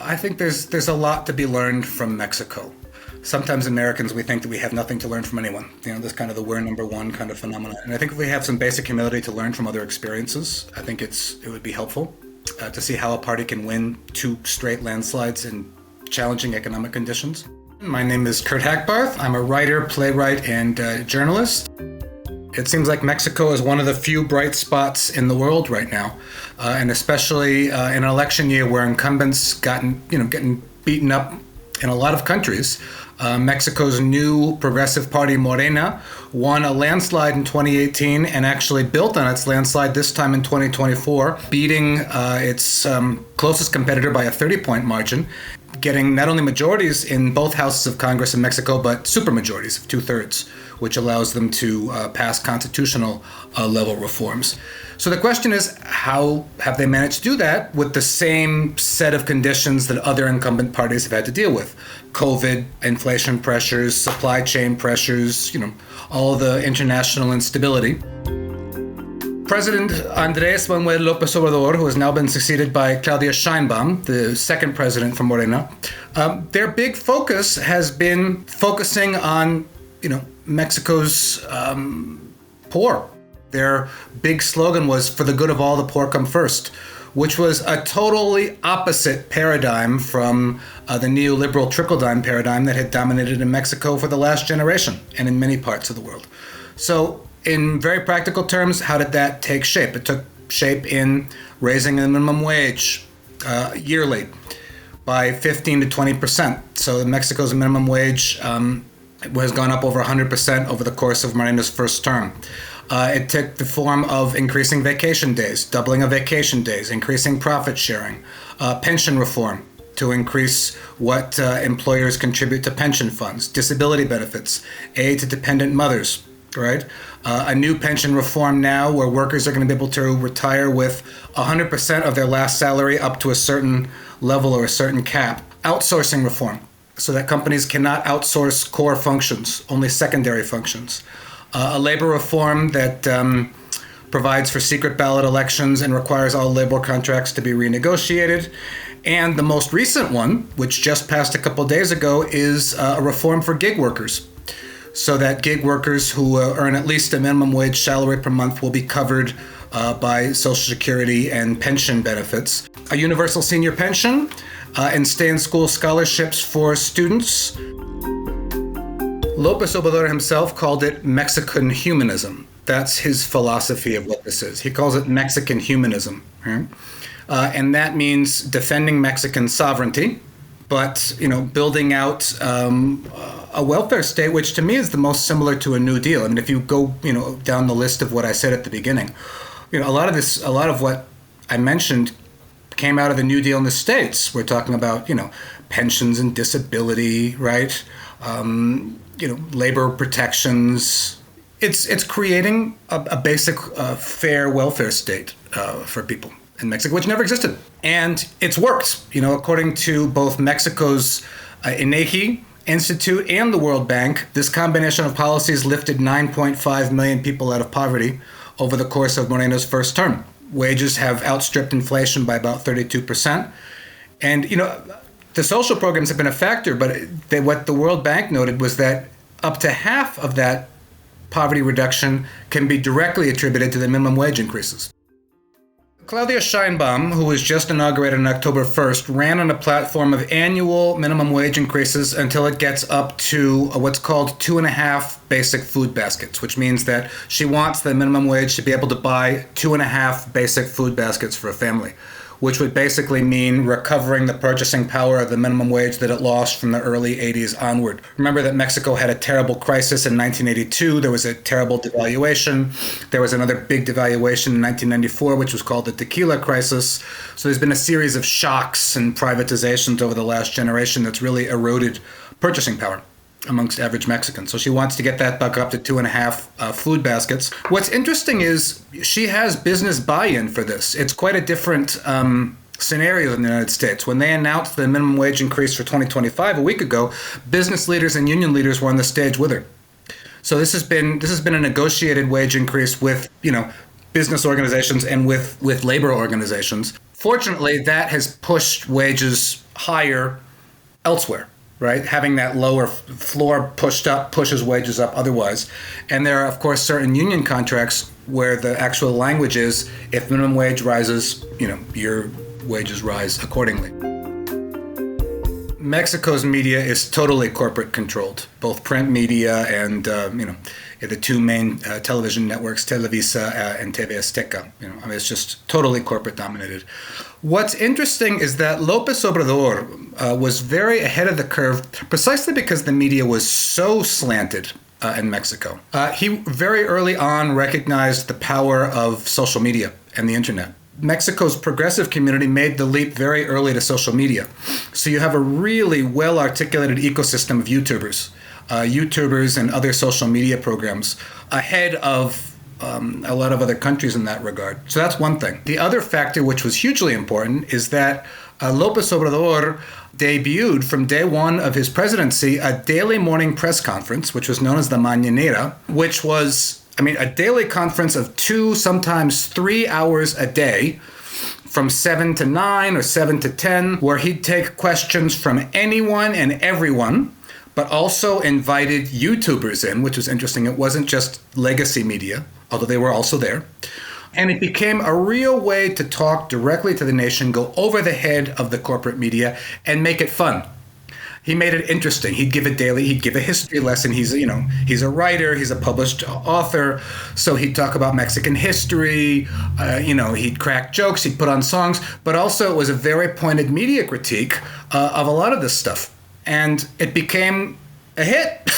I think there's a lot to be learned from Mexico. Sometimes Americans, we think that we have nothing to learn from anyone. This kind of the we're number one kind of phenomenon. And I think if we have some basic humility to learn from other experiences, I think it would be helpful to see how a party can win 2 straight landslides in challenging economic conditions. My name is Kurt Hackbarth. I'm a writer, playwright, and journalist. It seems like Mexico is one of the few bright spots in the world right now, and especially in an election year where incumbents getting beaten up in a lot of countries. Mexico's new progressive party, Morena, won a landslide in 2018 and actually built on its landslide this time in 2024, beating its closest competitor by a 30-point margin, getting not only majorities in both houses of Congress in Mexico, but supermajorities of 2/3, which allows them to pass constitutional level reforms. So the question is, how have they managed to do that with the same set of conditions that other incumbent parties have had to deal with? COVID, inflation pressures, supply chain pressures, all the international instability. President Andrés Manuel López Obrador, who has now been succeeded by Claudia Sheinbaum, the second president from Morena, their big focus has been focusing on, Mexico's poor. Their big slogan was, "For the good of all, the poor come first," which was a totally opposite paradigm from the neoliberal trickle-down paradigm that had dominated in Mexico for the last generation and in many parts of the world. So in very practical terms, how did that take shape? It took shape in raising the minimum wage yearly by 15 to 20%. So Mexico's minimum wage has gone up over 100% over the course of Morena's first term. It took the form of increasing vacation days, doubling of vacation days, increasing profit sharing, pension reform to increase what employers contribute to pension funds, disability benefits, aid to dependent mothers, right? A new pension reform now where workers are going to be able to retire with 100% of their last salary up to a certain level or a certain cap. Outsourcing reform so that companies cannot outsource core functions, only secondary functions. A labor reform that provides for secret ballot elections and requires all labor contracts to be renegotiated. And the most recent one, which just passed a couple days ago, is a reform for gig workers, so that gig workers who earn at least a minimum wage salary per month will be covered by Social Security and pension benefits. A universal senior pension and stay-in-school scholarships for students. López Obrador himself called it Mexican humanism. That's his philosophy of what this is. He calls it Mexican humanism. Right? And that means defending Mexican sovereignty, but building out a welfare state, which to me is the most similar to a New Deal. I mean, if you go down the list of what I said at the beginning, a lot of what I mentioned came out of the New Deal in the States. We're talking about pensions and disability, right? Labor protections. It's creating a basic fair welfare state for people in Mexico, which never existed. And it's worked. According to both Mexico's INEGI Institute and the World Bank, this combination of policies lifted 9.5 million people out of poverty over the course of Morena's first term. Wages have outstripped inflation by about 32%. And, the social programs have been a factor, but what the World Bank noted was that up to half of that poverty reduction can be directly attributed to the minimum wage increases. Claudia Sheinbaum, who was just inaugurated on October 1st, ran on a platform of annual minimum wage increases until it gets up to what's called 2.5 basic food baskets, which means that she wants the minimum wage to be able to buy 2.5 basic food baskets for a family, which would basically mean recovering the purchasing power of the minimum wage that it lost from the early 80s onward. Remember that Mexico had a terrible crisis in 1982. There was a terrible devaluation. There was another big devaluation in 1994, which was called the tequila crisis. So there's been a series of shocks and privatizations over the last generation that's really eroded purchasing power amongst average Mexicans. So she wants to get that back up to 2.5 food baskets. What's interesting is she has business buy-in for this. It's quite a different scenario in the United States. When they announced the minimum wage increase for 2025 a week ago, business leaders and union leaders were on the stage with her. So this has been a negotiated wage increase with, business organizations and with labor organizations. Fortunately, that has pushed wages higher elsewhere, right? Having that lower floor pushed up pushes wages up otherwise. And there are, of course, certain union contracts where the actual language is, if minimum wage rises, your wages rise accordingly. Mexico's media is totally corporate controlled, both print media and, the two main television networks, Televisa and TV Azteca. It's just totally corporate dominated. What's interesting is that López Obrador was very ahead of the curve precisely because the media was so slanted in Mexico. He very early on recognized the power of social media and the internet. Mexico's progressive community made the leap very early to social media. So you have a really well-articulated ecosystem of YouTubers and other social media programs ahead of a lot of other countries in that regard. So that's one thing. The other factor, which was hugely important, is that López Obrador debuted from day one of his presidency a daily morning press conference, which was known as the Mañanera, which was a daily conference of 2, sometimes 3 hours a day, from 7 to 9 or 7 to 10, where he'd take questions from anyone and everyone, but also invited YouTubers in, which was interesting. It wasn't just legacy media, although they were also there. And it became a real way to talk directly to the nation, go over the head of the corporate media, and make it fun. He made it interesting. He'd give a history lesson. He's a writer, he's a published author, so he'd talk about Mexican history, he'd crack jokes, he'd put on songs, but also it was a very pointed media critique of a lot of this stuff. And it became a hit.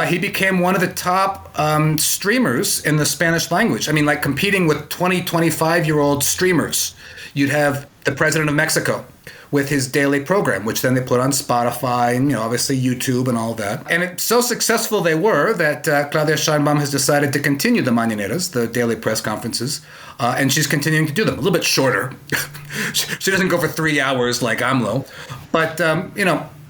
He became one of the top streamers in the Spanish language. Competing with 25-year-old streamers. You'd have the president of Mexico with his daily program, which then they put on Spotify and, obviously YouTube and all that. And it's so successful they were that Claudia Sheinbaum has decided to continue the Mañaneras, the daily press conferences, and she's continuing to do them. A little bit shorter. She doesn't go for 3 hours like AMLO. But,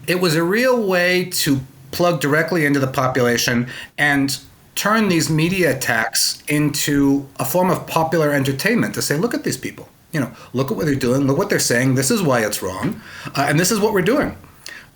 it was a real way to plug directly into the population and turn these media attacks into a form of popular entertainment to say, look at these people. Look at what they're doing, look what they're saying, this is why it's wrong, and this is what we're doing.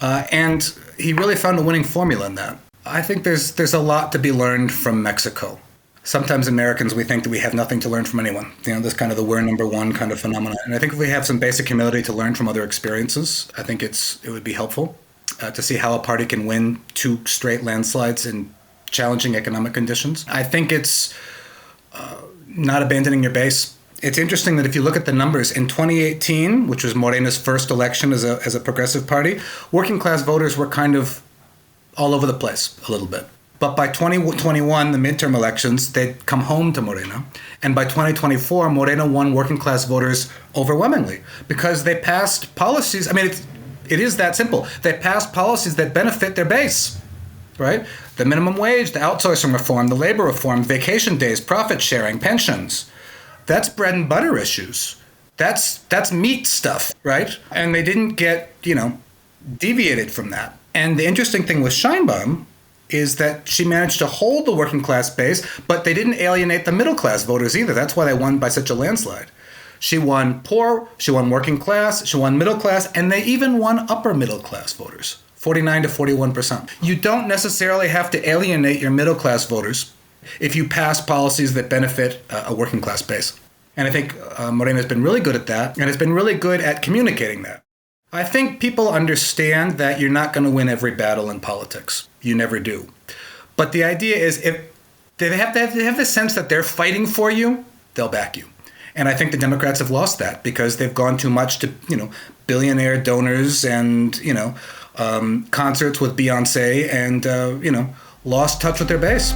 And he really found a winning formula in that. I think there's a lot to be learned from Mexico. Sometimes Americans, we think that we have nothing to learn from anyone. This kind of the we're number one kind of phenomenon. And I think if we have some basic humility to learn from other experiences, I think it would be helpful to see how a party can win 2 straight landslides in challenging economic conditions. I think it's not abandoning your base. It's interesting that if you look at the numbers, in 2018, which was Morena's first election as a progressive party, working class voters were kind of all over the place a little bit. But by 2021, the midterm elections, they'd come home to Morena. And by 2024, Morena won working class voters overwhelmingly because they passed policies. It is that simple. They passed policies that benefit their base, right? The minimum wage, the outsourcing reform, the labor reform, vacation days, profit sharing, pensions. That's bread and butter issues. That's meat stuff, right? And they didn't get, deviated from that. And the interesting thing with Sheinbaum is that she managed to hold the working class base, but they didn't alienate the middle class voters either. That's why they won by such a landslide. She won poor, she won working class, she won middle class, and they even won upper middle class voters, 49 to 41%. You don't necessarily have to alienate your middle class voters if you pass policies that benefit a working class base. And I think Morena has been really good at that, and has been really good at communicating that. I think people understand that you're not going to win every battle in politics. You never do. But the idea is if they have the sense that they're fighting for you, they'll back you. And I think the Democrats have lost that because they've gone too much to, billionaire donors and, concerts with Beyonce and, lost touch with their base.